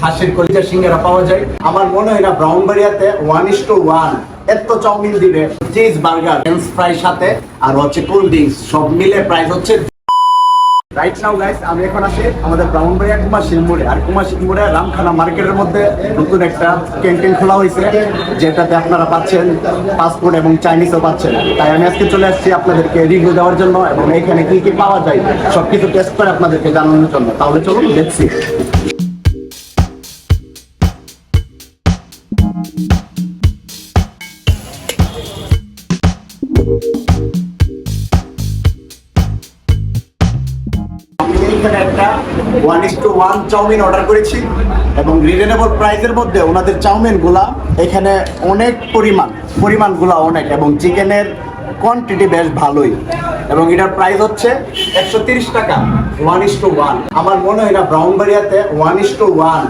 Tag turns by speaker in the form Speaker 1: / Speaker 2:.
Speaker 1: খাসির কলিজা সিঙ্গারা পাওয়া যায়। আমার মনে হয় না ব্রাউনবাড়িয়াতে 1:1 এত চাউমিন দিবে। চিজ বার্গার, ফ্রেঞ্চ ফ্রাই সাথে আর হচ্ছে কোল্ড ড্রিঙ্কস সব মিলে প্রাইস হচ্ছে। রাইট নাও গাইস, আমি এখন আছি আমাদের ব্রাউনবাড়িয়া কুমাশিল মোড়ে। আর কুমাশিল মোড়ে রামখানা মার্কেটের মধ্যে নতুন একটা ক্যান্টিন খোলা হয়েছে, যেটাতে আপনারা পাচ্ছেন ফাস্টফুড এবং চাইনিজও পাচ্ছেন। তাই আমি আজকে চলে আসছি আপনাদেরকে রিভিউ দেওয়ার জন্য এবং এখানে কি কি পাওয়া যায় সবকিছু টেস্ট করে আপনাদেরকে জানানোর জন্য। তাহলে চলুন দেখছি। এখানে একটা 1:1 চাউমিন অর্ডার করেছি এবং রিজনেবল প্রাইসের মধ্যে ওনাদের চাউমিন গুলা এখানে অনেক পরিমাণগুলা অনেক, এবং চিকেনের কোয়ান্টিটি বেশ ভালোই, এবং এটার প্রাইস হচ্ছে 130 টাকা 1:1। আমার মনে হয় না ব্রাউনবাড়িয়াতে 1:1